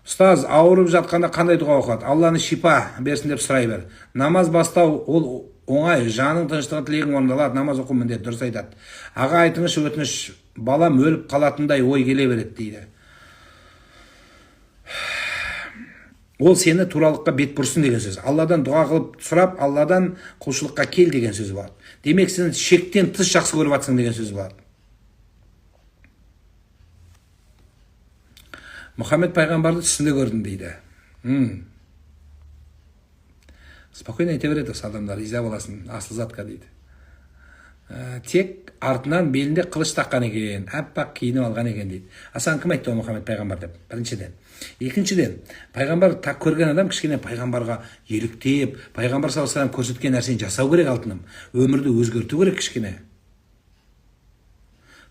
Ұстаз, ауырып жатқанда қандай дұға оқылады? Алланы шипа берсін деп сұрай бер. Намаз бастау ол оңай, жаның тыныштығы тілегің орындалады, намаз оқу міндет, дұрыс айтады. Аға айтыңызшы, өтініш, балам өліп қалатындай ой келе береді дейді. Ол сені туралыққа бет бұрсын деген сөз. Алладан дұға қылып сұрап, Алладан құлшылыққа кел деген сөз болады. Демек сен шектен тыс жақсы көріп жатсың деген сөз болады. Мұхаммед пайғамбарды түсінде көрдім дейді. Спокойно айта береді осы адамдар, иза боласын, асыл затқа дейді. Тек артынан белінде қылыш таққан екен, аппақ киініп алған екен дейді. Саған кім айтты ол Мұхаммед пайғамбар деп? Біріншіден. Екіншіден, пайғамбар так көрген адам кішкене пайғамбарға еліктеп, пайғамбар саллаллаху алейхи көрсеткен нәрсені жасау керек алтыным. Өмірді өзгерту керек кішкене.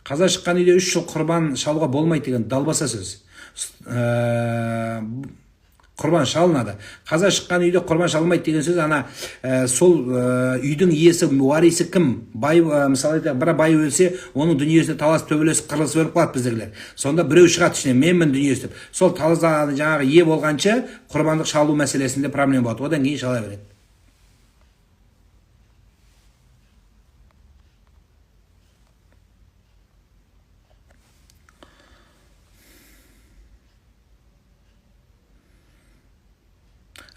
Қаза шыққан үйде 3 жыл құрбан шалуға болмайды деген далбаса сөз. Құрбан шалынады. Қаза шыққан үйде құрбан шалмайды деген сөз, сол үйдің иесі, уарисы кім? Бай, мысалы бір бай өлсе, оның дүниесіне талас төбелесіп қырылысып өліп қалады біздегілер. Сонда біреу шығады ішінен, менмін дүниесі деп. Сол таласқа жаңағы ие болғанша құрбандық шалу мәселесінде проблема болады. Одан кейін шала береді.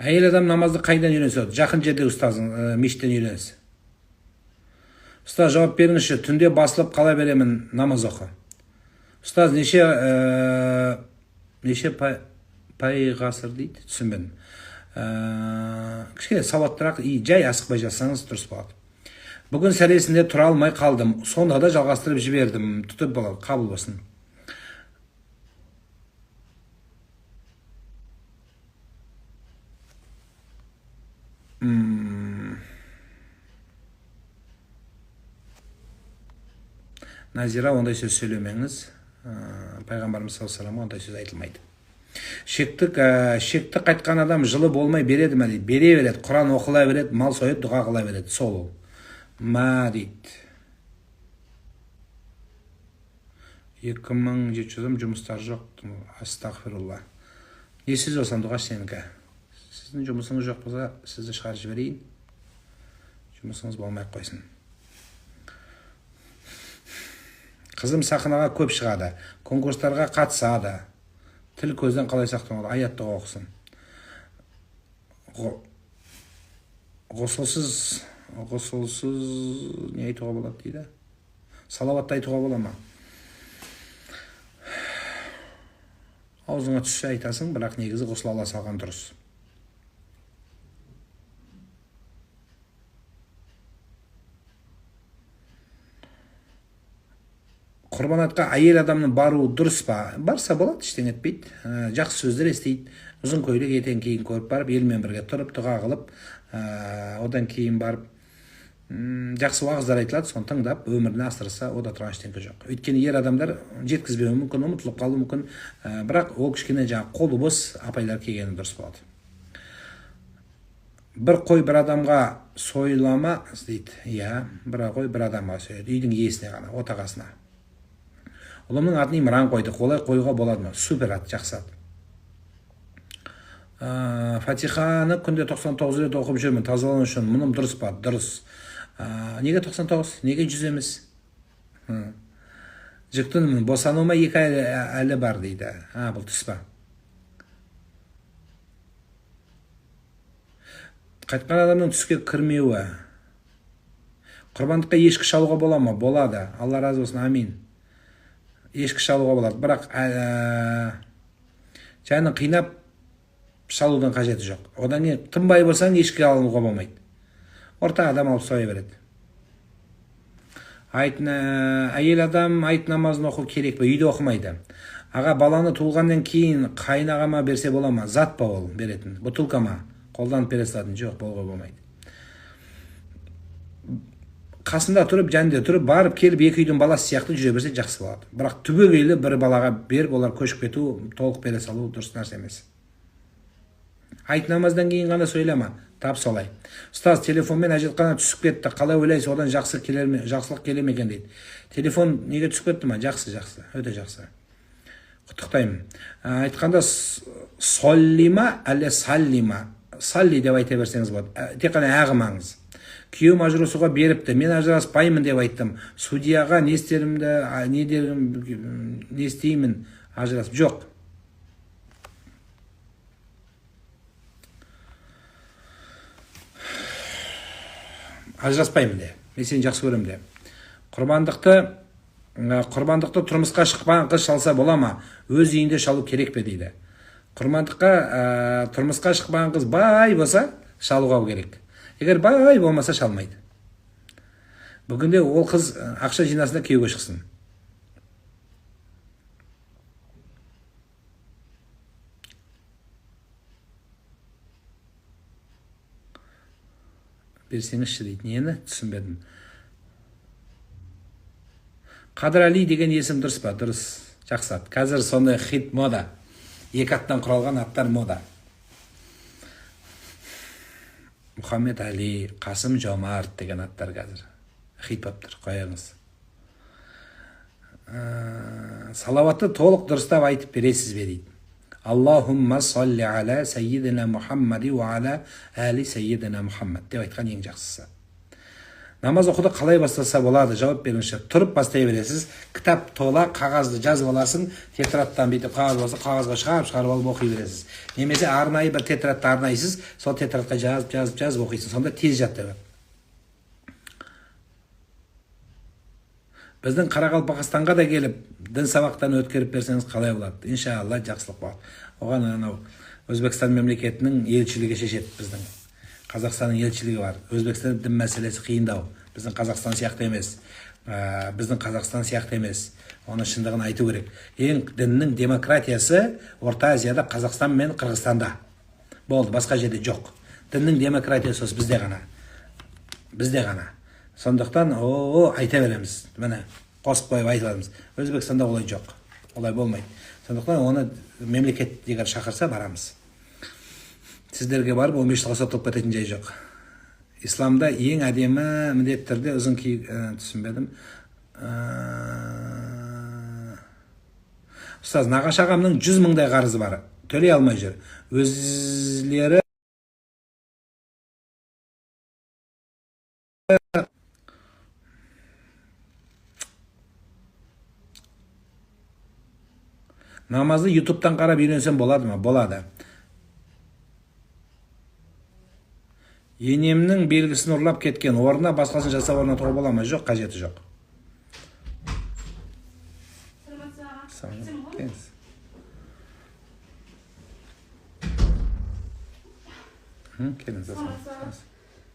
Әйел адам намазды қайдан үйренеді? Жақын жерде ұстазың, мешіттен үйренесіз. Ұстаз, жауап беріңізші, түнде басылып қала беремін, намаз оқы. Ұстаз, неше пай ғасыр дейді, түсінбедім. Кішкене сауаттырақ, жай асықпай жазсаңыз дұрыс болады. Бүгін сәресінде тұра алмай қалдым, сонда да жалғастырып жібердім, тұтып болады, қабыл болсын. Назира, ондай сөз сөйлемеңіз. Пайғамбарымыз саллаллаху алейхи вассалам ондай сөз айтылмайды. Шекті қайтқан адам жылы болмай береді ме дейді. Бере береді, Құран оқыла береді, мал сойып дұға қыла береді. Сол ол. Ма дейді. 2700 жұмыстар жоқ. Астағфирулла. Не сөз болсам дұға сенікі? Сіздің жұмысыңыз жоқ болса, сізді шығарып жіберейін. Жұмысыңыз болмай қойсын. Қызым сахнаға көп шығады, конкурстарға қатысады. Тіл көзден қалай сақтанады? Аятты оқысын. Ғұсылсыз не айтуға болады дейді? Салауатты айтуға бола ма? Аузыңа түссе айтасың, бірақ негізі ғұсыл ала салған дұрыс. Құрбанатқа әйел адамның баруы дұрыс па? Барса болады, ештеңе етпейді. Жақсы сөздер естейді. Ұзын көйлек ертең кейін көріп барып, елмен бірге тұрып, дұға қылып, одан кейін барып, жақсы уағыздар айтылады, соны тыңдап, өміріне асырса, ода тұрған ештеңе жоқ. Өйткені ер адамдар жеткізбеуі мүмкін, ұмытылып қалуы мүмкін, бірақ ол кішкене жаңағы қолы бос апайлар келгені дұрыс болады. Бір қой бір адамға сойылама дейді. Иә, бір қой бір адамға сойылады. Үйдің иесіне ғана, отағасына. Ұлымның атын Имран қойдық, олай қоюға болады ма? Супер ат, жақсы ат. Фатиханы күнде 99 рет оқып жүрмін, тазалану үшін. Мұным дұрыс па? Дұрыс. Неге 99? Неге 100 емес? Жүктінмін, босануыма 2 әлі бар дейді. Бұл түс па? Қайтқан адамның түске кірмеуі. Құрбандыққа ешкі шалуға бола ма? Болады. Алла разы болсын, амин. Ешкі шалуға болады, бірақ жаны қинап шалудан қажеті жоқ. Одан кейін тым бай болсаң ешкі алуға болмайды. Орта адам алып сойа береді. Әйел адам айт намазын оқу керек пе? Үйде оқымайды. Аға, баланы туылғаннан кейін қайнағама берсе бола ма? Зат па ол беретін? Бутылка ма? Қолданып бере салатын? Жоқ, болуға болмайды. Қасында тұрып, жанында тұрып, барып келіп екі үйдің баласы сияқты жүре берсе жақсы болады. Бірақ түбегейлі бір балаға беріп, олар көшіп кету, толық бере салу дұрыс нәрсе емес. Айт намаздан кейін ғана сөйлема, тап солай. Ұстаз, телефонмен әжетхана түсіп кетті, қалай ойлайсыз, одан жақсылық келе ме екен дейді. Телефон неге түсіп кетті ма? Жақсы, өте жақсы. Құттықтаймын. Айтқанда соллима әлде саллима. Салли деп айта берсеңіз болады. Тек қана ағымаңыз. Күйеуім ажырасуға беріпті, мен ажыраспаймын деп айттым. Судьяға не істерімді, не істеймін, ажырасып жоқ. Ажыраспаймын де. Мен сені жақсы көремін де. Құрбандықты тұрмысқа шықпаған қыз шалса бола ма? Өз үйінде шалу керек пе дейді. Құрбандыққа тұрмысқа шықпаған қыз бай болса шалуға керек. Егер бай болмаса шалмайды. Бүгінде ол қыз ақша жинасында күйеуге шықсын. Берсеңізші дейді. Нені? Түсінбедім. Қадырәли деген есім дұрыс па? Дұрыс. Жақсы ат. Қазір сондай хит мода. Екі аттан құралған аттар мода. Мұхаммед Али, Қасым Жомарт деген аттар қазір хит болып тұр. Қояңыз. Салауатты толық дұрыстап айтып бересіз бе дейді. Аллахумма салли аля саййидина Мухаммади ва аля али саййидина Мухаммад деп айтқан ең жақсысы. Намаз оқуды қалай бастаса болады? Жауап беріңізші. Тұрып бастай бересіз. Кітап тола, қағазды жазып аласың. Тетрадтан бүйтіп қағаз болса, қағазға шығарып алып оқи бересіз. Немесе арнайы бір тетрадты арнайсыз, сол тетрадқа жазып оқисың. Сонда тез жаттап. Біздің Қарақалпақстанға да келіп, дін сабақтан өткеріп берсеңіз қалай болады? Иншалла жақсылық болады. Оған анау Өзбекстан мемлекетінің елшілігі шешеді біздің. Қазақстанның елшілігі бар. Өзбекстан дін мәселесі қиындау. Біздің Қазақстан сияқты емес. Оны шындығын айту керек. Ең діннің демократиясы Орта Азияда Қазақстан мен Қырғызстанда. Болды, басқа жерде жоқ. Діннің демократиясы бізде ғана. Сондықтан айта береміз. Міне, қосып қойып айтамыз. Өзбекстанда олай жоқ. Олай болмайды. Сондықтан оны мемлекет егер шақырса барамыз. Сіздерге барып 15 жылға сотталып кететін жай жоқ. Исламда ең әдемі міндеттерде ұзын түсінбедім. Ұстаз, нағашы ағамның 100 мыңдай қарызы бар. Төлей алмай жүр. Өзлері намазды ютубтан қарап үйренсем болады ма? Болады. Енемнің белгісін ұрлап кеткен, орнына басқасын жасап орнатуға бола ма? Жоқ, қажеті жоқ.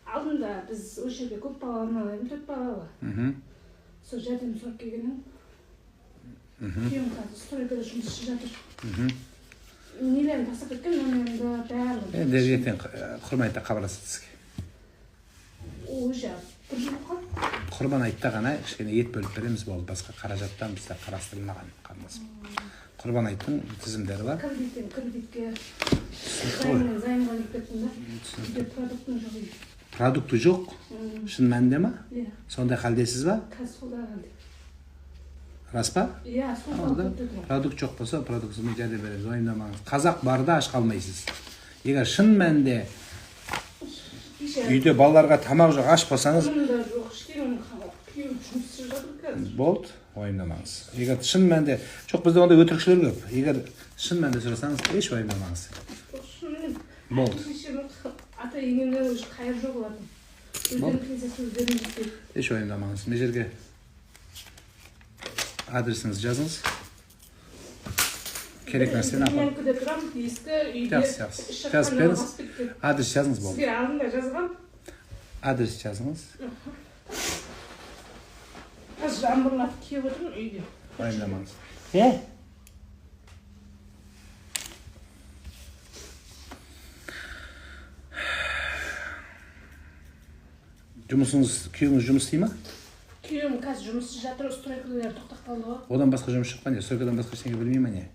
Алдында біз осы жерге көп баланы алайын, 4 балалы. Сол жәрдем сұрап келгенім. Күйеуім қазір стройкада жұмыс жатыр. Нелерін тастап кеткен, номерімді бәрін. Ертең құрман айтта хабарласады сізге. Уже бір жыл қой. Құрбан айтта ғана кішкене ет бөліп береміз, болды. Басқа қаражаттан бізде қарастырылмаған қарындасым. Құрбан айттың тізімдері бар. Кредитке займға алып кеттім да. Продуктың жоқ. Продукты жоқ? Шын мәнінде ма? Иә. Сондай халдесіз ба? Қазір солай қалды. Рас па? Иә, солай. Продукт жоқ болса, продуктысымен жәрдем береміз. Ойындамаңыз. Қазақ барда аш қалмайсыз. Егер шын мәнінде үйде балаларға тамақ жоқ, аш болсаңыз, болды, ойындамаңыз. Егер шын мәнінде, жоқ, бізде ондай өтірікшілер көп. Егер шын мәнінде сұрасаңыз, еш ойындамаңыз. Болды. Ата-енемнен уже қайыр жоқ олардың. Өздерінің кеңсесі өздерінің жетпейді. Еш ойындамаңыз. Мен жерге адресіңізді жазыңыз. Керек нәрсені апарып. Мен күде тұрам, ескі үйде. Жазып беріңіз. Адрес жазыңыз болды. Сізге алдында жазған. Адрес жазыңыз. Қазір жаңбырлап кеп отырмын үйде. Ойындамаңыз. Күйеуіңіз жұмыс істей ма? Күйеуім қазір жұмыссыз жатыр, стройкалар тоқтатылды ғой. Одан басқа жұмыс жоқ па не? Стройкадан басқа ештеңе білмей ма не?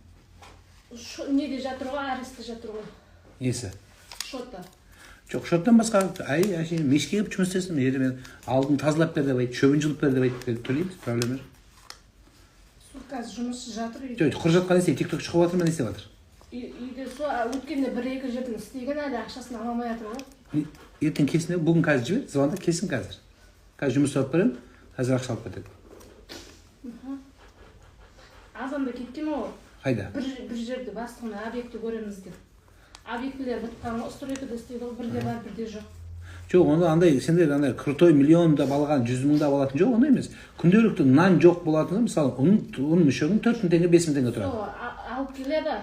Неде жатыр ғой, аресте жатыр ғой. Несі? Шоты. Жоқ, шоттан басқа, мешке келіп жұмыс істесін, мен алдын тазалап бер деп айт, шөбін жұлып бер деп айт, төлейміз, проблема жоқ. Қазір жұмыссыз жатыр. Жоқ, құр жатқан не істейді, тикток шығып жатыр ма, не істеп жатыр? үйде сол өткенде 1-2 жерден істеген, әлі ақшасын ала алмай жатыр ғой. Ертең кесін, бүгін қазір жібер, звонда кесін қазір. Қазір жұмыс алып беремін, қазір ақша алып кетеді. Азанда кеткен ол. Қайда? Bir жерде бастығына объекті көреміз деп. Объектілер бітқан, стройкада істейді ол, бірде бар, бірде жоқ. Жоқ, онда андай, сендер андай крутой миллионда балған 100 мыңда болатын жоқ, ондай емес. Күнделікті нан жоқ болатын, мысалы, ұн мүшегін 4 мың теңге, 5 мың теңге тұрады. Алып келеді,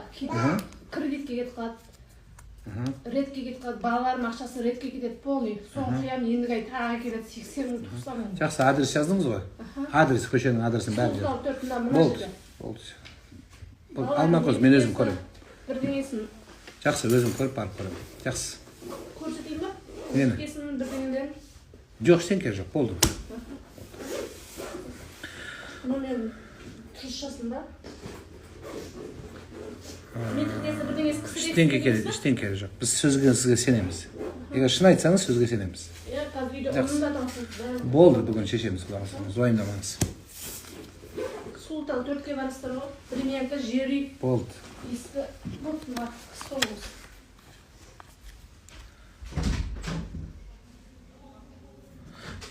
кредитке кетіп қалады. Редке кетіп қалады, балаларым ақшасы редке кетеді полный. Соны қиям, ендігі ай тағы келеді 80 мың, 90 мың. Жақсы, адрес жаздыңыз ғой? Адрес, көшенің адресін бәрі болды. Болды. Алмай қойыз, мен өзім көремін. Бірдеңесін. Жақсы, өзім көріп барып көремін. Жақсы. Көрсетейін ба? Нені? Бірдеңесін, бірдеңелерін. Жоқ, сен кер жоқ, болды. Мен тұрыс жасында. Метрдесі бірдеңесі кісі Іштен кері жоқ. Біз сөзге сізге сенеміз. Егер шын айтсаңыз, сөзге сенеміз. Қазір үйде ұнында тамсыз. Болды, бүгін шешеміз құлағысыңыз, уайымдамаңыз. Султан 4-ке барыстыр ғой. Времянка, жер үй. Болды. Ескі, болды, бар, стол болсын.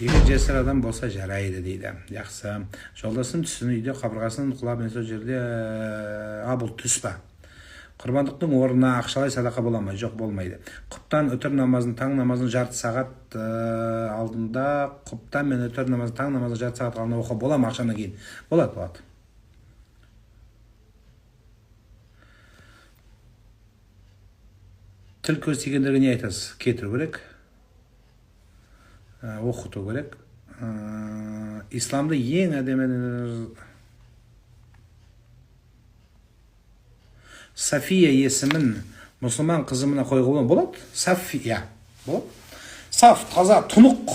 Егер жесір адам болса жарайды дейді. Жақсы. Жолдасым түсін үйде қабырғасын құлап сол жерде бұл түс па? Құрбандықтың орнына ақшалай садақа бола ма? Жоқ, болмайды. Құптан өтір намазын, таң намазын жарты сағат алдында, құптан мен өтір намазын, таң намазын жарты сағат алдында оқы бола ма ақшаны кейін? Болады. Тіл көз тигендерге не айтасыз? Кетіру керек. Оқыту керек. Исламда ең әдемі Сафия есімін мұсылман қызымына қойғылы болады? Сафия. Болады? Саф, таза, тұнық.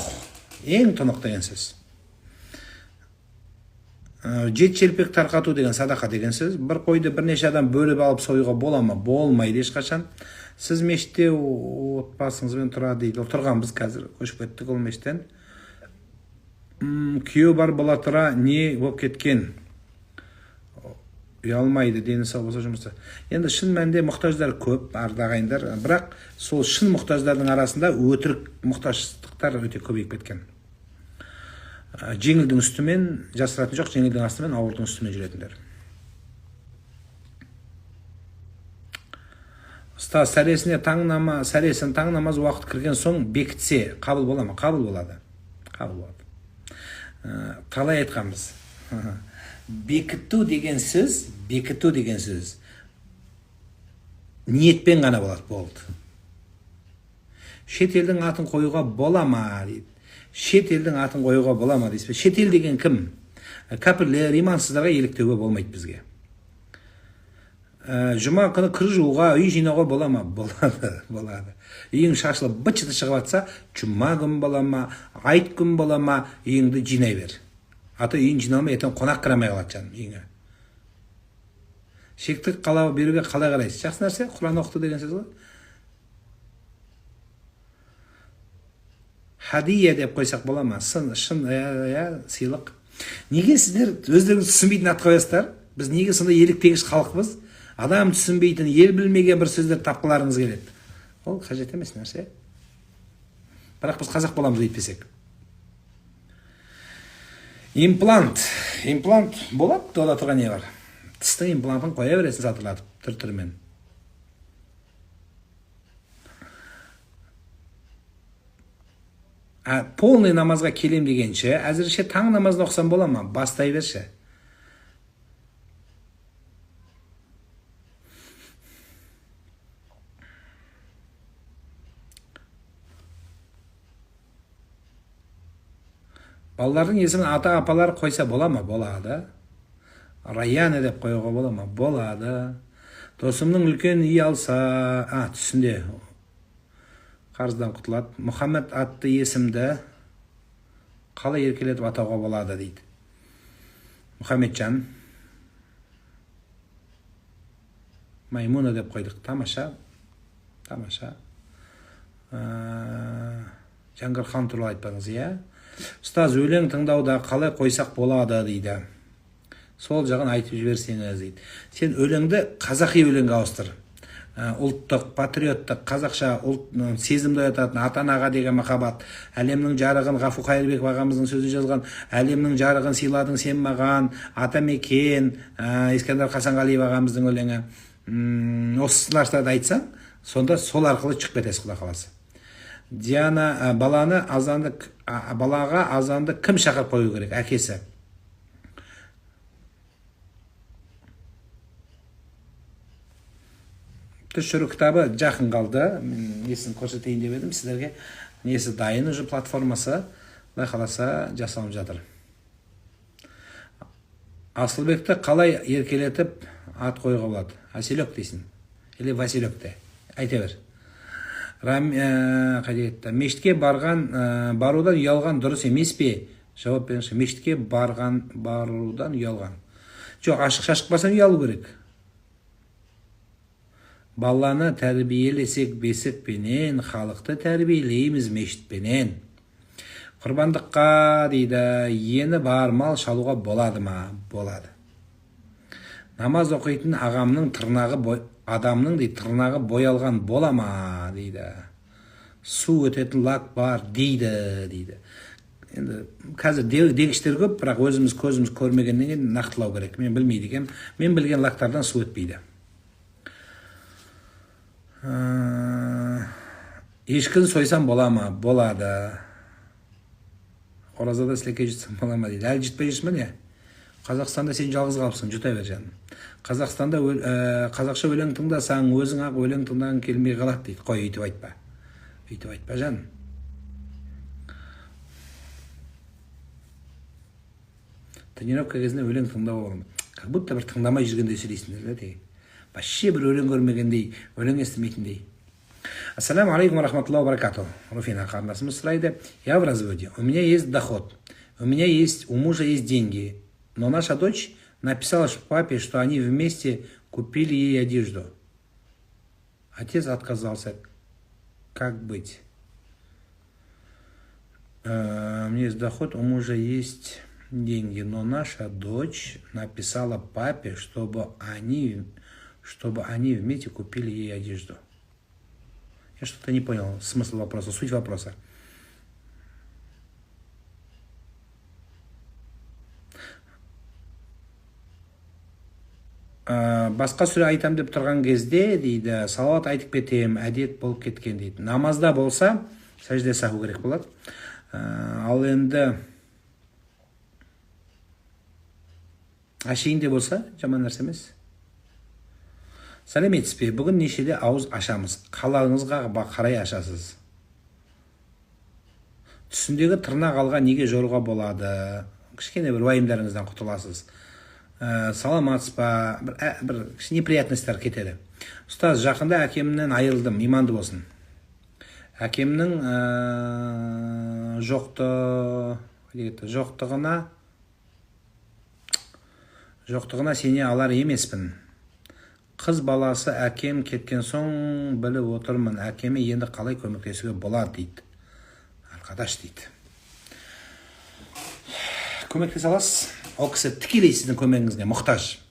Ең тұнық деген сөз. Жет желпек тарқату деген садақа деген сөз. Бір қойды бірнеше адам бөліп алып союға бола ма? Болмайды ешқашан. Сіз мешітте отбасыңызбен тұрады дейді. Отырған біз қазір көшіп кеттік ол мешіттен. Күйеу бар бола тұра не болып кеткен? Ұялмайды, дені сау болса жұмысы. Енді шын мәнде мұқтаждар көп, ардағайындар, бірақ сол шын мұқтаждардың арасында өтірік мұқтаждықтар өте көбейіп кеткен. Жеңілдің үстімен жасыратын жоқ, жеңілдің астымен ауырдың үстімен жүретіндер. Ұстаз, сәресін таң намаз уақыт кірген соң бекітсе, қабыл бола ма? Қабыл болады. Талай айтқанбыз. Бекіту деген сөз ниетпен ғана болды. Шет елдің атын қоюға бола ма дейді. Шет елдің атын қоюға бола ма дейді. Шет ел деген кім? Кәпірлер, имансыздарға еліктеуге болмайды бізге. Жұма күні кір жууға, үй жинауға бола ма? Болады. Үйің шашылып быт-шыты шығып жатса, жұма күн бола ма, айт күн бола ма, үйіңді жинай бер. Аты үйін жиналмай, ертең қонақ кірамай қалады жаным үйіңе. Шектік қалау беруге қалай қарайсыз? Жақсы нәрсе, Құран оқыту деген сөз ғой. Хадия деп қойсақ бола ма? Шын, сыйлық. Неге сіздер өздеріңіз түсінбейтін ат қоясыздар? Біз неге сондай еліктегіш халықпыз? Адам түсінбейтін, ел білмеген бір сөздер тапқыларыңыз келеді. Ол қажет емес нәрсе. Бірақ біз қазақ боламыз дейтпесек. Имплант болады, ода тұрған не бар? Тістің имплантын қоя бересін сатылатып, түр-түрімен. Полный намазға келем дегенше, әзірше таң намазын оқысам бола ма? Бастай берші. Балалардың есімін ата-апалар қойса бола ма? Болады. Раяна деп қоюға бола ма? Болады. Досымның үлкен үй алса, түсінде қарыздан құтылады. Мұхаммед атты есімді қалай еркелетіп атауға болады дейді. Мұхаммеджан. Маймуна деп қойдық. Тамаша. Жаңғырхан туралы айтпаңыз, иә? Ұстаз, өлең тыңдауда қалай қойсақ болады дейді. Сол жағын айтып жіберсеңіз дейді. Сен өлеңді қазақи өлеңге ауыстыр. ұлттық, патриоттық, қазақша сезімді оятатын ата анаға деген махаббат, әлемнің жарығын Ғафу Қайырбеков ағамыздың сөзін жазған, әлемнің жарығын сыйладың сен маған, атамекен, Ескендір Қасанғалиев ағамыздың өлеңі, осы нәрселерді айтсаң, сонда сол арқылы шығып кетесіз, Құдай қаласа. Диана, балаға азанды кім шақырып қою керек? Әкесі. Түшіру кітабы жақын қалды. Несін көрсетейін деп едім сіздерге. Несі дайын уже платформасы. Құдай қаласа жасалып жатыр. Асылбекті қалай еркелетіп ат қоюға болады? Аселек дейсің. Или Василек де. Айта бер. Мешітке барудан ұялған дұрыс емес пе? Жауап беріңізші. Мешітке барудан ұялған. Жоқ, ашық шықпасаң ұялу керек. Баланы тәрбиелесек бесікпенен, халықты тәрбиелейміз мешітпенен. Құрбандыққа дейді, ені бар мал шалуға болады ма? Болады. Намаз оқитын ағамның адамның тырнағы боялған бола ма? Дейді. Су өтетін лак бар дейді. Енді қазір дегіштер көп, бірақ өзіміз көзіміз көрмегеннен кейін нақтылау керек. Мен білмейді екем. Мен білген лактардан су өтпейді. Ешкін сойсам бола ма? Болады. Оразада сілеке жұтсам бола ма дейді. Әлі жұтпай жүрсің бе не? Қазақстанда сен жалғыз қалыпсың, жұта бер жаным. Қазақстанда қазақша өлең тыңдасаң, өзің ақ өлең тыңдағың келмей қалады дейді. Қой, үйтіп айтпа. Үйтіп айтпа жаным. Тренировка кезінде өлең тыңдауға болады. Как будто бір тыңдамай жүргендей сөйлейсіңдер де. Вообще бір өлең көрмегендей, өлең естімейтіндей. Ассаламу алейкум рахматуллахи ва баракату. Руфина қарындасымыз сұрайды. Я в разводе. У меня есть доход. У мужа есть деньги. Но наша дочь написала папе, что они вместе купили ей одежду. Отец отказался. Как быть? У меня есть доход, у мужа есть деньги, но наша дочь написала папе, чтобы они вместе купили ей одежду. Я что-то не понял смысл вопроса, суть вопроса. Басқа сүре айтам деп тұрған кезде дейді, салауат айтып кетем, әдет болып кеткен дейді. Намазда болса, сәжде саху керек болады. Ал енді әшейінде болса, жаман нәрсе емес. Сәлеметсіз бе? Бүгін нешеде ауыз ашамыз? Қалағыңызға қарай ашасыз. Түсіндегі тырнақ алға неге жоруға болады? Кішкене бір уайымдарыңыздан құтыласыз. Саламатсыз ба? Бір неприятностьтар кетеді. Ұстаз, жақында әкемнен айырылдым, иманды болсын. Әкемнің жоқтығына сене алар емеспін. Қыз баласы әкем кеткен соң біліп отырмын. Әкеме енді қалай көмектесуге болады дейді. Арқадаш дейді. Көмектесе аласыз. Ол кісі тікелей сіздің көмегіңізге мұқтаж.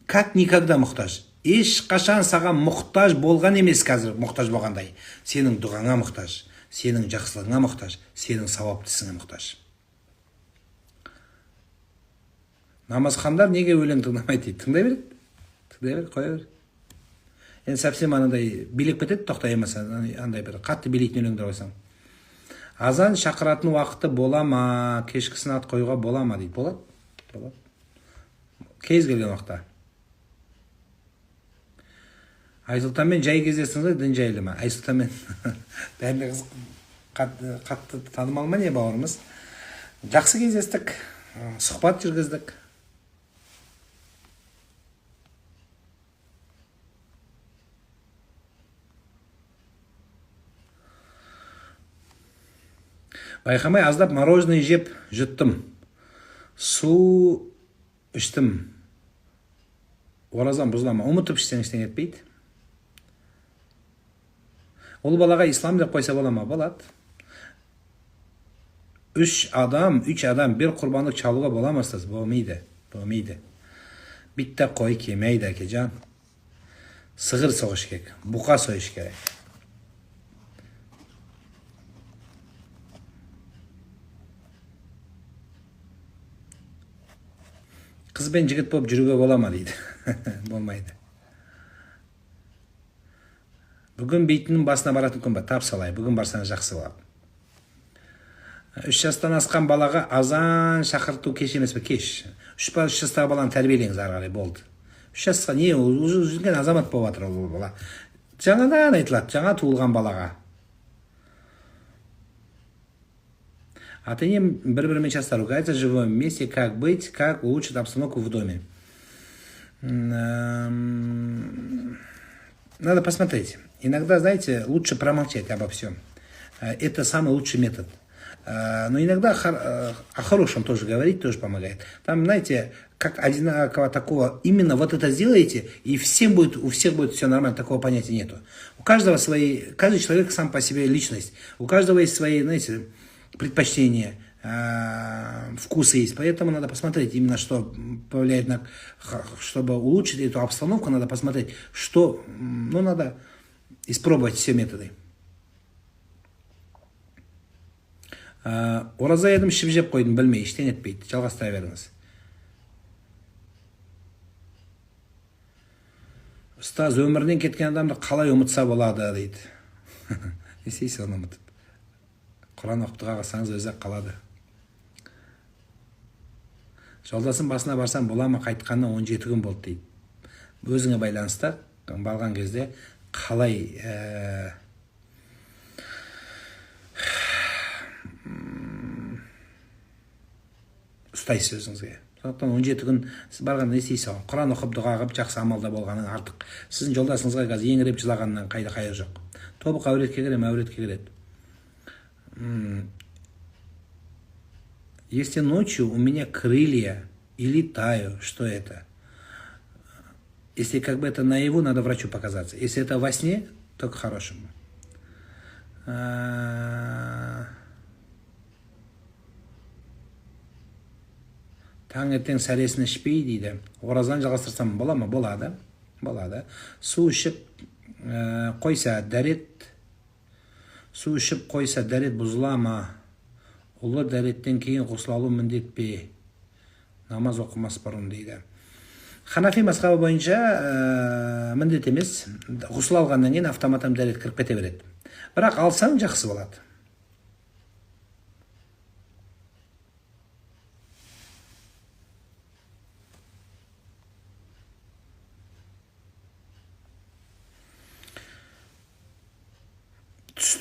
Как никогда мұқтаж. Ешқашан саған мұқтаж болған емес қазір мұқтаж болғандай. Сенің дұғаңа мұқтаж, сенің жақсылығыңа мұқтаж, сенің сауапты ісіңе мұқтаж. Намазхандар неге өлең тыңдамайды дейді. Тыңдай береді. Қоя бер. Енді совсем анандай билеп кетеді, тоқтай емаса, андай бір қатты билейтін өлеңдер қойсаң. Азан шақыратын уақыты бола ма, кешкісін ат қоюға бола ма дейді. Болады? Болады. Кез келген уақытта. Айсұлтанмен жай кездестіңіз, дін жайлы ма? Айсұлтанмен бәріне қатты танымал ма не бауырымыз? Жақсы кездестік, сұхбат жүргіздік. Байқамай аздап мороженое жеп жұттым. Су іштім. Оразам бұзылама. Ұмытып ішсең ештеңе етпейді. Ол балаға ислам деп қойса бола ма? Болады. Үш адам бір құрбандық чалуға бола ма? Болмайды. Бітті қой кемейді әкежан. сығыр соғыш керек, бұқа сойыш керек. Қыз бен жігіт болып жүруге бола ма дейді. Болмайды. Бүгін бейтінің басына баратын күн ба? Тап салай, бүгін барсаңыз жақсы болады. 3 жастан асқан балаға азан шақырту кеш емес пе? Кеш. 3 жастағы баланы тәрбиелеңіз ары қарай, болды. 3 жасқа не, өзінген азамат болып жатыр ол бала. Жаңадан айтылады, жаңа туылған балаға. Ата-енем бір-бірімен часто ругаются в живом месте, как быть, как улучшить обстановку в доме. Надо посмотреть. Иногда, знаете, лучше промолчать обо всем. Это самый лучший метод. Но иногда о хорошем тоже говорить тоже помогает. Там, знаете, как одинаково такого, именно вот это сделаете, и у всех будет все нормально, такого понятия нету. У каждого каждый человек сам по себе личность. У каждого есть свои, знаете, предпочтения, вкусы есть. Поэтому надо посмотреть именно, что повлияет на... Чтобы улучшить эту обстановку, надо посмотреть, что... Ну, надо испробовать все методы. Ораза едім, ішіп жеп қойдым, білмей, іштен етпейді. Жалғастыра беріңіз. Ұстаз, өмірден кеткен адамды қалай ұмытса болады, дейді. Есейсіз оны ұмытып. Құран оқытуға қалсаңыз өзі қалады. Жолдасың басына барсам бола ма, қайтқанына 17 күн болды, дейді. Өзіңе байланысты барған кезде қалай ұстайсыз өзіңізге. Сондықтан 17 күн сіз барғанда не істейсіз? Құран оқып, дұға қылып, жақсы амалда болғаның артық. Сіздің жолдасыңызға қазір еңіреп жылағаннан қайыр жоқ. Тобық әуретке кірем, әуретке кіреді. Если ночью у меня крылья и летаю, что это? Если как бы это наяву, надо врачу показаться. Если это во сне, то к хорошему. Таңертең сәресін ішпей дейді. Оразаны жалғастырсам бола ма? Болады. Болады. Су ішіп қойса дәрет. Су ішіп қойса дәрет бұзыла ма? Ұлы дәреттен кейін ғұсыл алу міндет пе? Намаз оқымас бұрын дейді. Ханафи мазхабы бойынша міндет емес. Ғұсыл алғаннан кейін автоматтан дәрет кіріп кете береді. Бірақ алсаң жақсы болады.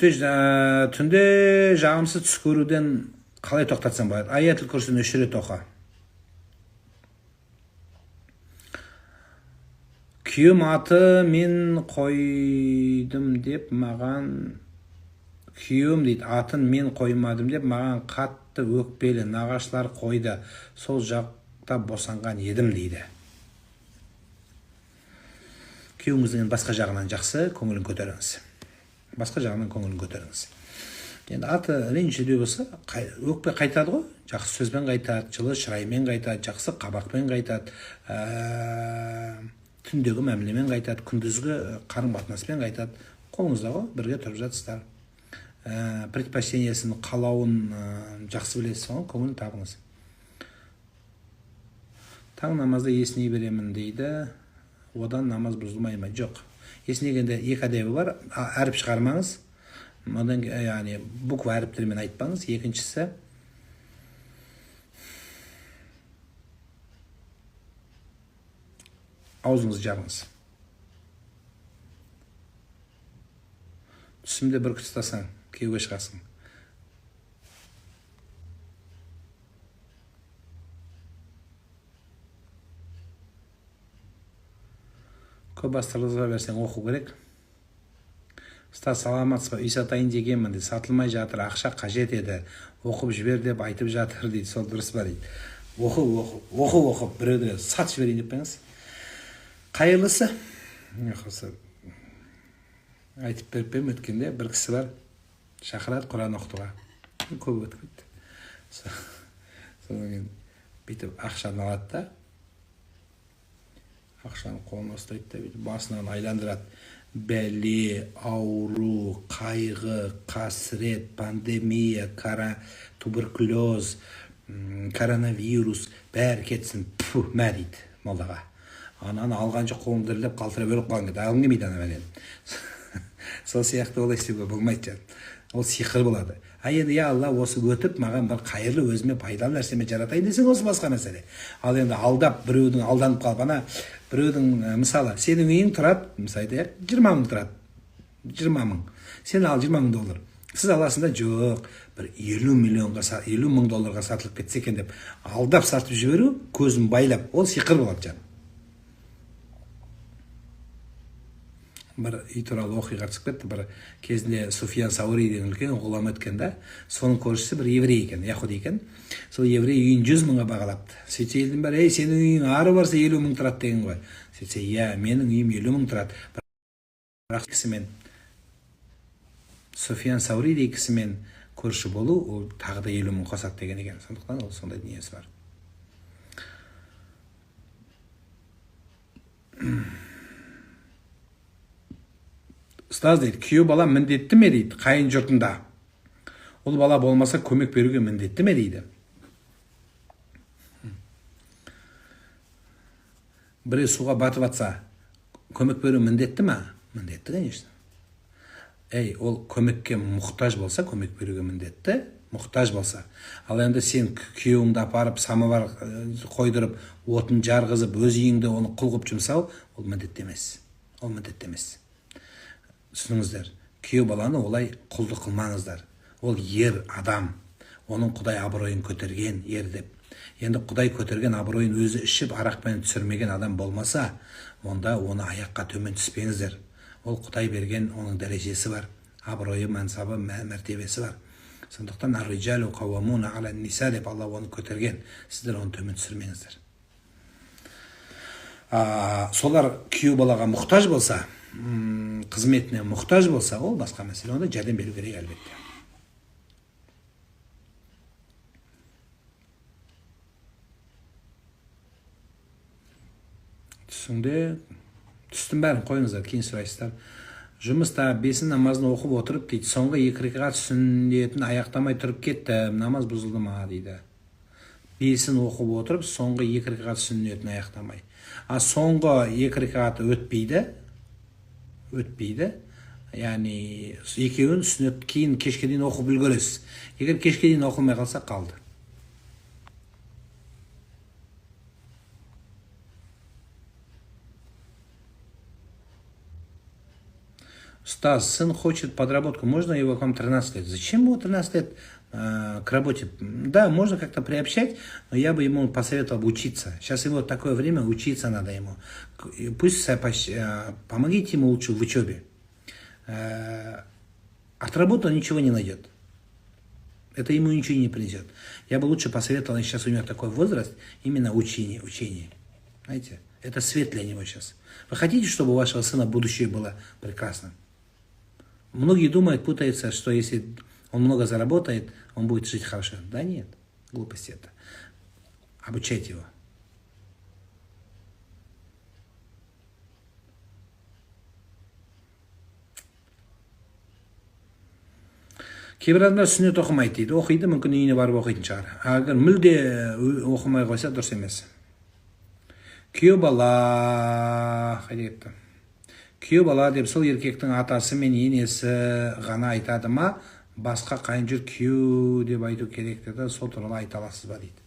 Түнде жағымсыз түс көруден қалай тоқтатсам болады? Аятыл күрсіні 3 рет оқы. Күйеуім аты мен қойдым деп маған... Күйеуім дейді, атын мен қоймадым деп маған қатты өкпелі нағашылар қойды. Сол жақта босанған едім дейді. Күйеуіңіздің басқа жағынан жақсы көңілін көтеріңіз. Басқа жағынан көңілін көтеріңіз. Енді аты ренжіде болса, өкпе қайтады ғой. Жақсы сөзбен қайтады, жылы шыраймен қайтады, жақсы қабақпен қайтады, түндегі мәмілемен қайтады, күндізгі қарым қатынаспен қайтады. Қолыңызда ғой, бірге тұрып жатсыздар. Предпочтениесін, қалауын жақсы білесіз, көңілін табыңыз. Таң намазда есіней беремін дейді. Одан намаз бұзылмай ма? Жоқ. Есінегенде 2 әдебі бар. Әріп шығармаңыз. Одан, яғни, буква әріптермен айтпаңыз. Екіншісі, аузыңызды жабыңыз. Түсімде бір күт ұстасаң, күйеуге шығасың. Көп астырылыға берсең оқу керек. Ұстаз, саламатсыз ба? Үй сатайын дегенмін дейді. Сатылмай жатыр, ақша қажет еді. Оқып жібер деп айтып жатыр дейді. Сол дұрыс па дейді. Оқып, біреуді сат жіберейін деп пеңіз. Қайырлысы? Айтып беріп пем өткенде бір кісі бар. Шақырады Құран оқытуға. Көп өткенде. Содан кейін бүйтіп ақшаны алады да. ақшаны қолына ұстайды да бүйтіп басынан айландырады. Бәле, ауру, қайғы, қасірет, пандемия, туберкулез, коронавирус бәрі кетсін, пфу, мә дейді молдаға. Ананы алған жоқ, қолын дірілдеп қалтырап өліп қалған кезде алғың келмейді ана бәлені. Сол сияқты олай істеуге болмайды. Ол сиқыр болады. Енді я Алла, осы өтіп маған бір қайырлы, өзіме пайдалы нәрсеме жаратайын десең, осы басқа мәселе. Ал енді алдап, біреудің алданып қалып, ана біреудің, мысалы, сенің үйің тұрады, мысалы, 20 мың тұрады. 20 мың. Сен ал $20,000. Сіз аласында жоқ, бір 50 мың долларға сатылып кетсе екен деп алдап сатып жіберу, көзін байлап, ол сиқыр болады жан. Бір үй туралы оқиға түсіп кетті. Бір кезінде Суфиян Саури деген үлкен ғұлама өткен да, соның көршісі бір еврей екен, яхуди екен. Сол еврей үйін 100 мыңға бағалапты. Сөйтсе елдің бәрі, ей, сенің үйің ары барса 50 мың тұрады деген ғой. Сөйтсе, иә, менің үйім 50 мың тұрады. Бірақ кісімен, Суфиян Саури деген кісімен көрші болу, ол тағы да 50 мың қосады деген екен. Сондықтан ол сондай дүниесі бар. Ұстаз дейді, күйеу бала міндетті ме дейді, қайын жұртында. Ол бала болмаса көмек беруге міндетті ме дейді. Біреу суға батып атса, көмек беру міндетті ме? Міндетті, конечно. Ол көмекке мұқтаж болса, көмек беруге міндетті, мұқтаж болса. Ал енді сен күйеуіңді апарып, самовар қойдырып, отын жарғызып, өз үйіңді оны құл қылып жұмсау, ол міндетті емес. Ол міндетті емес. Түсініңіздер, күйеу баланы олай құлды қылмаңыздар. Ол ер адам, оның Құдай абыройын көтерген ер деп. Енді Құдай көтерген абыройын өзі ішіп, арақпен түсірмеген адам болмаса, онда оны аяққа төмен түспеңіздер. Ол Құдай берген, оның дәрежесі бар, абыройы, мансабы, мәртебесі бар. Сондықтан ар-риджалу қауамуна ала-ниса деп Алла оны көтерген. Сіздер оны төмен түсірмеңіздер. Солар күйеу балаға мұқтаж болса, қызметіне мұқтаж болса, ол басқа мәселе, онда жәрдем беру керек әлбетте. Түстің бәрін қойыңыздар, кейін сұрайсыздар. Жұмыста бесін намазын оқып отырып дейді, соңғы 2 рекат сүннетін аяқтамай тұрып кетті, намаз бұзылды ма дейді. Бесін оқып отырып, соңғы 2 рекат сүннетін аяқтамай. Соңғы 2 рекаты өтпейді. Яғни екеуін сүннет кейін кешке дейін оқып үлгересіз. Егер кешке дейін оқылмай қалса, қалды. Стас, сын хочет подработку, можно его к вам 13 лет? Зачем ему 13 лет к работе? Да, можно как-то приобщать, но я бы ему посоветовал учиться. Сейчас ему такое время, учиться надо ему. Пусть помогите ему лучше в учебе. От работы он ничего не найдет. Это ему ничего не принесет. Я бы лучше посоветовал, сейчас у него такой возраст, именно учение. Знаете, это свет для него сейчас. Вы хотите, чтобы у вашего сына будущее было прекрасным? Многие думают, путаются, что если он много заработает, он будет жить хорошо. Да нет, глупости это. Обучайте его. Кейбір адамдар сүннет оқымайды дейді. Оқиды, мүмкін үйіне барып оқитын шығар. Егер мүлде оқымай қойса, дұрыс емес. Күйеу бала, қайда кетті? Күйеу бала деп сол еркектің атасы мен енесі ғана айтады ма, басқа қайын жұрт күйеу деп айту керек деді, сол туралы айта аласыз ба дейді.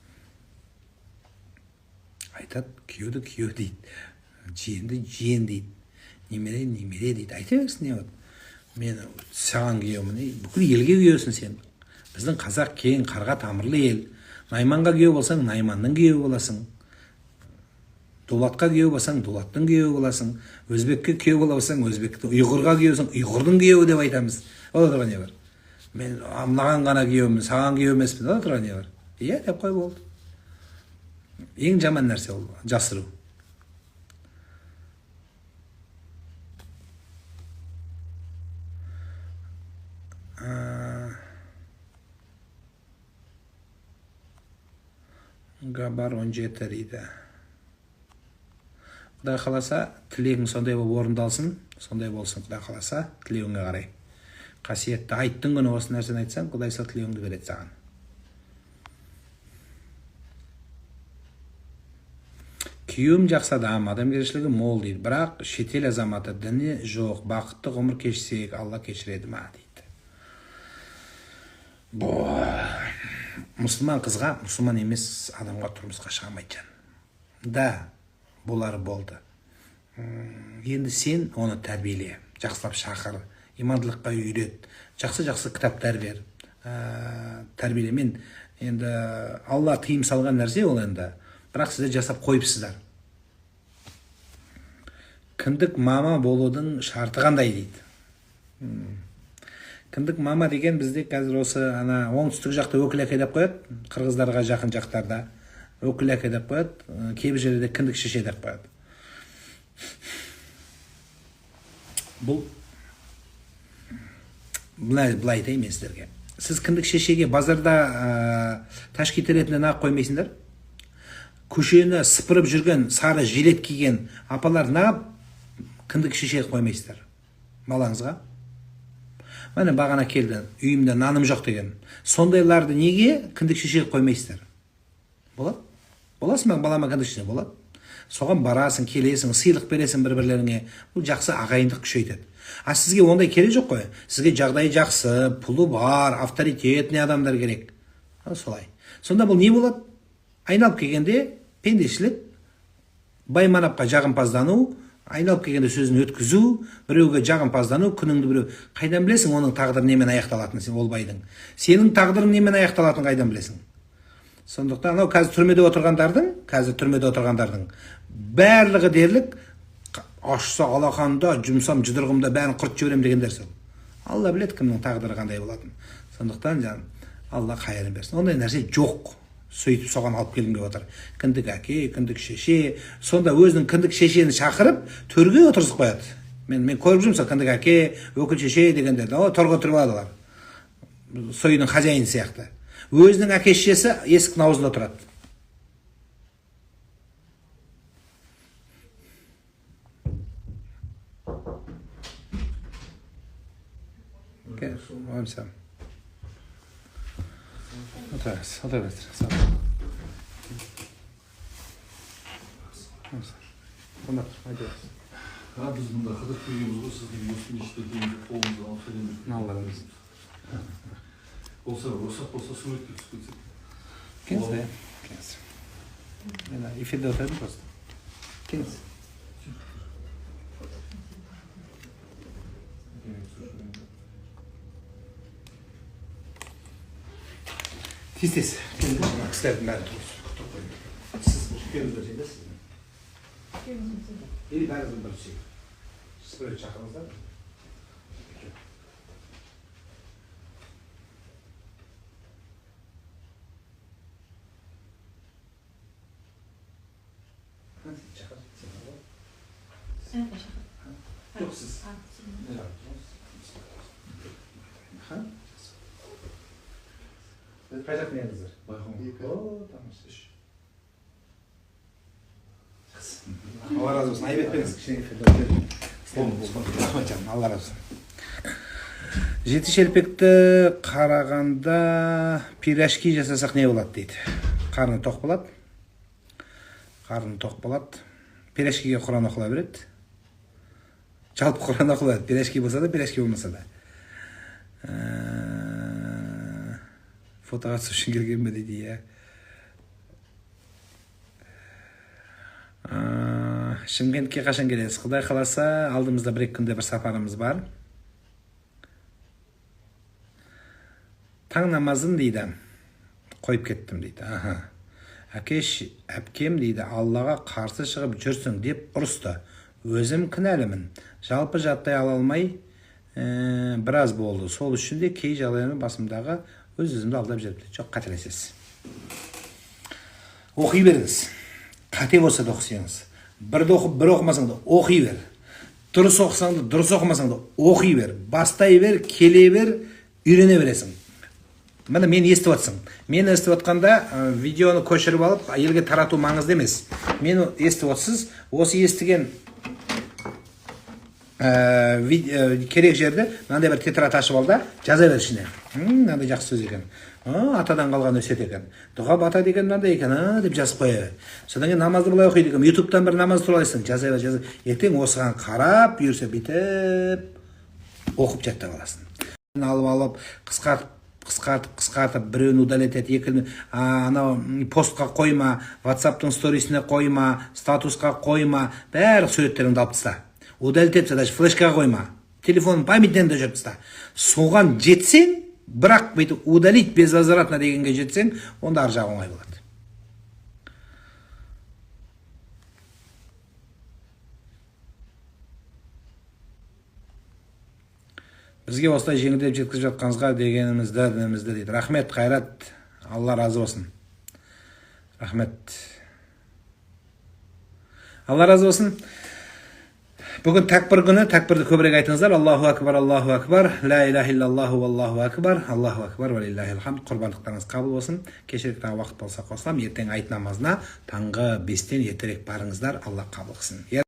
Айтады, күйеуді күйеу дейді, жиенді жиен дейді, немере немере дейді. Айта берсін, не болады? Мен саған күйеумін, бүкіл елге күйеусің сен. Біздің қазақ кең, қарға тамырлы ел. Найманға күйеу болсаң, Найманның күйеуі боласың. Дулатқа күйеу болсаң, Дулаттың күйеуі боласың. Өзбекке күйеу болсаң, Өзбектің, ұйғырға күйеусің, ұйғырдың күйеуі деп айтамыз. Ода тұрған не бар? Мен мынаған ғана күйеумін, саған күйеу емеспін. Ода тұрған не бар? Иә, деп қой болды. Ең жаман нәрсе ол, жасыру. Габар 17 дейді. Құдай қаласа тілегің сондай болып орындалсын, сондай болсын. Құдай қаласа тілеуіңе қарай. Қасиетті айттың күні осы нәрсені айтсаң, Құдай сол тілеуіңді береді саған. Күйеуім жақсы адам, адамгершілігі мол дейді, бірақ шетел азаматы, діні жоқ, бақытты ғұмыр кешсек, Алла кешіреді ма дейді. Мұсылман қызға, мұсылман емес адамға тұрмысқа шығамайды жан. Да, болары болды. Енді сен оны тәрбиеле, жақсылап шақыр, имандылыққа үйрет, жақсы кітаптар бер, тәрбиелемен. Енді Алла тыйым салған нәрсе ол енді, бірақ сіздер жасап қойыпсыздар. Кіндік мама болудың шарты қандай дейді. Кіндік мама деген бізде қазір осы оңтүстік жақта өкіл әке деп қояды, қырғыздарға жақын жақтарда өкіл әке деп қояды, кейбір жерде кіндік шеше деп қояды. Бұл былай айтайын мен сіздерге. Сіз кіндік шешеге базарда ташкент ретінде нағып қоймайсыңдар. Көшені сыпырып жүрген, сары жилет киген апалар нағып кіндік шешеге қоймайсыздар балаңызға. Міне бағана келді, үйімде наным жоқ деген. Сондайларды неге кіндік шешеге қоймайсыздар? Болады? Боласың ба балама кіндік шеше? Болады. Соған барасың, келесің, сыйлық бересің бір-бірлеріңе. Бұл жақсы ағайындық күшейтеді. А сізге ондай керек жоқ қой. Сізге жағдайы жақсы, пұлы бар, авторитетный адамдар керек. Солай. Сонда бұл не болады? Айналып келгенде пендешілік, байманапқа жағымпаздану, айналып келгенде сөзін өткізу, біреуге жағымпаздану, күніңді біреу. Қайдан білесің оның тағдыры немен аяқталатынын, сен ол байдың. Сенің тағдырың немен аяқталатынын қайдан білесің? Сондықтан қазір түрмеде отырғандардың барлығы дерлік ашса алақанда, жұмсам жұдырығымда бәрін құрт жіберем дегендер сол. Алла біледі кімнің тағдыры қандай болатын. Сондықтан Алла қайырын берсін. Ондай нәрсе жоқ. Сөйтіп соған алып келгенге отыр. Кіндік әке, кіндік шеше. Сонда өзінің кіндік шешені шақырып, төрге отырғызып қояды. Мен көріп жүрмін сол кіндік әке, өкіл шеше дегендерді. Торға отырып алады. Сойдың хозяйны сияқты. Өзінің әке шешесі есіктің аузында тұрады. Oysa. Oturabilir. Sağ ol. Bunlar, haydi. Biz bunda kadar kuyumuz olsa gibi üstün işlediğimiz kolumuzu alıp söylemek. Ne Allah'ımız. Olsa suret götürsün. Kendisi. Yani ifade oturdu просто. Kendisi. Tez. Kıslardım ben siz gelin şeyde siz. İyi ben bir şey. Siz böyle çakınızda. Hadi çakın. Sen de çakın. Yok siz. Ne yaptınız? Ha? Kayacak neyiniz var? Tamam siz. Allah razı olsun. Ayıp etmeniz. Allah razı olsun. Жеті шелпекті қарағанда пирожки жасасақ не болады дейді. Қарны тоқ болады. Пирожкиге Құран оқыла береді. Жалпы Құран оқыла береді. Пирожки болса да, пирожки болмаса да. Фотоға түсу үшін келген бе дейді. Шымкентке қашан келесіз? Құдай қаласа, алдымызда бір-екі күнде бір сапарымыз бар. Таң намазын дейді, қойып кеттім дейді. Әпкем дейді, Аллаға қарсы шығып жүрсің деп ұрысты. Өзім кінәлімін. Жалпы жаттай ала алмай біраз болды. Сол үшін де кей жағдаймен басымдағы өзімді алдап жүріпті. Жоқ, қателесесіз. Оқи беріңіз. Қате болса да оқысаңыз. Бірді оқып, бір оқымасаң да оқи бер. Дұрыс оқысаң да, дұрыс оқымасаң да оқи бер. Бастай бер, келе бер, үйрене бересің. Міне мені естіп отырсың. Мені естіп отқанда видеоны көшіріп алып, елге тарату маңызды емес. Мені естіп отырсыз, осы естіген керек жерде мынандай бір тетрадь ашып ал да, жаза бер ішіне. Мынандай жақсы сөз екен. Атадан қалған өсиет екен. Дұға бата деген мынандай екен, деп жазып қоя бер. Содан кейін намазды былай оқиды екен. ютубтан бір намаз туралайсың, жаза бер. Ертең осыған қарап үйірсе бүйтіп оқып жаттап аласың. Алып қысқартып біреуін удалять ет, екіні анау постқа қойма, WhatsApp-тың сторисіне қойма, статусқа қойма, бәрі суреттеріңді алып таста. Удалить етсе, даже флешкаға қойма. Телефонның памятінен де жүріп таста. Соған жетсең, бірақ бүйтіп удалить безвозвратно дегенге жетсең, онда ар жағы оңай болады. Бізге осылай жеңілдеп жеткізіп жатқаныңызға дегенімізді дейді. Рахмет, Қайрат. Алла разы болсын. Рахмет. Алла разы болсын. Бүгін тәкбір күні, тәкбірді көбірек айтыңыздар. Аллаху акбар, Аллаху акбар, ла иляха иллаллаху валлаху акбар, Аллаху акбар, ва лиллахил хамд. Құрбандықтарыңыз қабыл болсын. Кешірек тағы уақыт болса қосылам. Ертең айт намазына таңғы 5-тен ертерек барыңыздар. Алла қабыл қылсын.